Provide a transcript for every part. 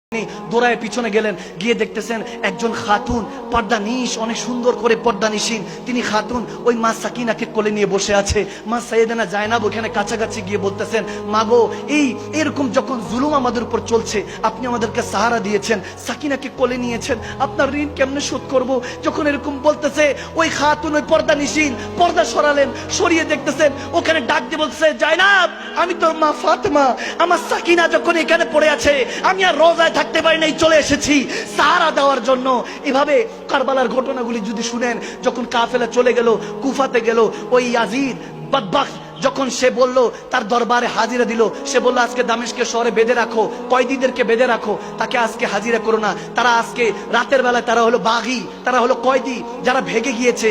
দৌড়ায় পিছনে গেলেন, গিয়ে দেখতেছেন একজন খাতুন পর্দানিশ, অনেক সুন্দর করে পর্দানিশীন তিনি খাতুন ওই মা সাকিনাকে কোলে নিয়ে বসে আছে। মা সাইয়েদানা জায়নাব ওখানে কাছাকাছি গিয়ে বলতেছেন, মাগো এরকম যখন জুলুম আমাদের উপর চলছে, আপনি আমাদেরকে সাহারা দিয়েছেন, সাকিনাকে কোলে নিয়েছেন, আপনার ঋণ কেমনে শোধ করব? যখন এরকম বলতেছে ওই খাতুন ওই পর্দানিশীন পর্দা সরালেন, সরিয়ে দেখতেছেন ওখানে ডাক দিয়ে বলতেছে, জায়নাব আমি তোর মা ফাতেমা, আমার সাকিনা যখন এখানে পড়ে আছে আমি আর রোজায় থাকতে পারি নাই, চলে এসেছি সাহারা দেওয়ার জন্য। এভাবে কারবালার ঘটনাগুলি যদি শুনেন, যখন কাফেলা চলে গেল কুফাতে গেল, ওই ইয়াজিদ বদবখ যখন সে বলল তার দরবারে হাজিরা দিল, সে বলল আজকে দামেস্কে শহরে বেঁধে রাখো, কয়েদিদেরকে বেঁধে রাখো, তাকে আজকে হাজিরা করো না। তারা আজকে রাতের বেলায় তারা হলো বাগী, তারা হলো কয়েদি, যারা ভেগে গিয়েছে,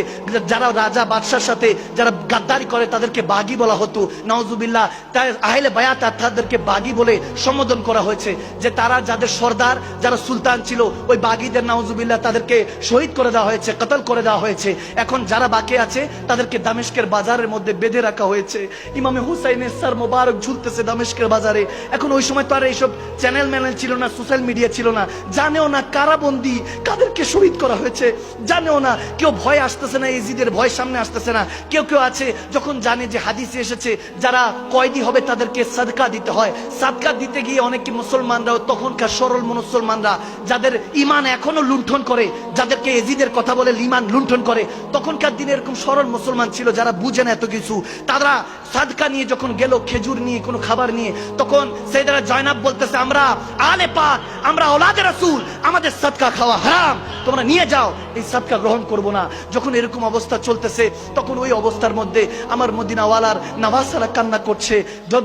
যারা রাজা বাদশার সাথে যারা গাদ্দারি করে তাদেরকে বাগী বলা হতো, নাউজুবিল্লাহ। তাই আহলে বায়াত তাদেরকে বাগী বলে সম্বোধন করা হয়েছে, যে তারা যাদের সর্দার যারা সুলতান ছিল ওই বাগীদের নাউজুবিল্লাহ তাদেরকে শহীদ করে দেওয়া হয়েছে, কতল করে দেওয়া হয়েছে। এখন যারা বাকি আছে তাদেরকে দামেস্কের বাজারের মধ্যে বেঁধে রাখা হয়েছে। ইমামে হুসাইনের স্যার মোবারক ঝুলতেছে দামেস্কের বাজারে। এখন ওই সময় তো আর এইসব চ্যানেল ম্যানেল ছিল না, সোশ্যাল মিডিয়া ছিল না, জানেও না কারাবন্দি কাদেরকে শহীদ করা হয়েছে, জানেও না। কেউ ভয় আসতেছে না, ইজিদের ভয় সামনে আসতেছে না। কেউ কেউ আছে যখন জানে যে হাদিসে এসেছে যারা কয়েদি হবে তাদেরকে সাদকা দিতে হয়, সাদকা দিতে গিয়ে অনেকে মুসলমানরাও তখনকার সরল মুসলমানরা যাদের ইমান এখনো লুণ্ঠন করে, যাদেরকে এজিদের কথা বলে ইমান লুণ্ঠন করে, তখনকার দিনে এরকম সরল মুসলমান ছিল যারা বুঝে না এত কিছু, তারা সাদকা নিয়ে যখন গেল, খেজুর নিয়ে কোনো খাবার নিয়ে, তখন সাইয়েদানা জয়নাব বলতেছে, আমরা আলে পাক, আমরা ওলাদে রাসূল, আমাদের সাদকা খাওয়া হারাম, তোমরা নিয়ে যাও, এই সাদকা গ্রহণ করব না। যখন এরকম অবস্থা চলতেছে, তখন ওই অবস্থার মধ্যে আমার মদিনাওয়ালার নওয়াসারা কান্না করছে,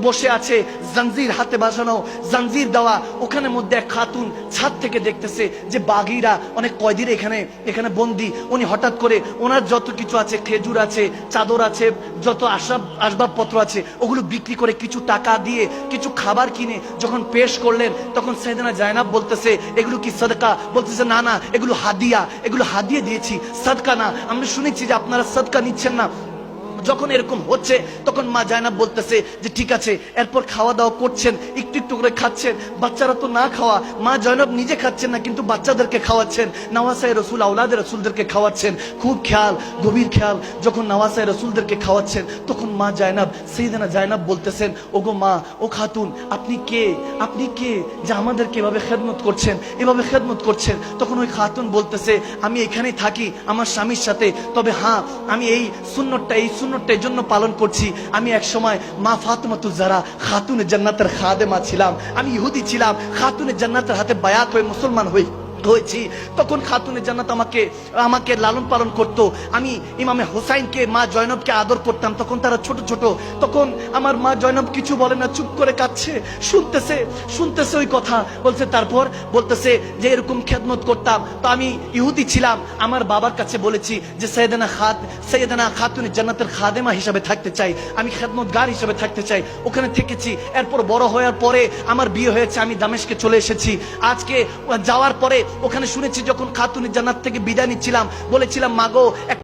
বসে আছে জঞ্জির হাতে বাঁধানো, জঞ্জির দেওয়া, ওখানে মধ্যে এক খাতুন ছাদ থেকে দেখতেছে যে বাগীরা অনেক কয়েদিরা এখানে বন্দি। উনি হঠাৎ করে ওনার যত কিছু আছে, খেজুর আছে, চাদর আছে, যত আসবাবপত্র আছে, ওগুলো বিক্রি করে কিছু টাকা দিয়ে কিছু খাবার কিনে যখন পেশ করলেন, তখন সাইয়েদানা জায়নাব বলতেছে, এগুলো কি সাদকা? বলতেছে, না না, এগুলো হাদিয়া, এগুলো হাদিয়া দিয়েছি, সাদকা না। আমরা শুনেছি যে আপনারা সাদকা নিচ্ছেন না। যখন এরকম হচ্ছে তখন মা জায়নাব বলতেছে যে ঠিক আছে। এরপর খাওয়া দাওয়া করছেন, একটু একটু করে খাচ্ছেন, বাচ্চারা তো না খাওয়া, মা জয়নাব নিজে খাচ্ছেন না কিন্তু বাচ্চাদেরকে খাওয়াচ্ছেন, নওয়াসায়ে রসুল আওলাদে রসুলদেরকে খাওয়াচ্ছেন। খুব খেয়াল, গভীর খেয়াল। যখন নওয়াসায়ে রসুলদেরকে খাওয়াচ্ছেন তখন মা জায়নাব, সাইয়েদানা জায়নাব বলতেছেন, ওগো মা, ও খাতুন, আপনি কে? আপনি কে যে আমাদেরকে এভাবে খেদমত করছেন, এভাবে খেদমত করছেন? তখন ওই খাতুন বলতেছে, আমি এখানেই থাকি আমার স্বামীর সাথে, তবে হ্যাঁ আমি এই সুন্নতটা এই জন্য পালন করছি। আমি এক সময় মা ফাতেমাতুজ জাহরা খাতুনে জান্নাতের খাদেমা ছিলাম, আমি ইহুদি ছিলাম, খাতুনে জান্নাতের হাতে বায়াত হয়ে মুসলমান হয়েছি। তখন খাতুনে জান্নাত আমাকে লালন পালন করত। আমি ইমামে হোসাইনকে, মা জয়নবকে আদর করতাম, তখন তারা ছোট ছোট। তখন আমার মা জয়নব কিছু বলে না, চুপ করে কাঁদছে, শুনতেছে ওই কথা। বলছে, তারপর বলতেছে যে এরকম খেদমত করতাম, তো আমি ইহুদি ছিলাম, আমার বাবার কাছে বলেছি যে সাইয়েদানা খাতুনে জান্নাতের খাদেমা হিসাবে থাকতে চাই, আমি খেদমতগার হিসাবে থাকতে চাই। ওখানে থেকেছি। এরপর বড় হওয়ার পরে আমার বিয়ে হয়েছে, আমি দামেস্কে চলে এসেছি। আজকে যাওয়ার পরে ওখানে শুনেছি যখন খাতুনে জান্নাত থেকে বিদায় নিচ্ছিলাম, বলেছিলাম, মাগো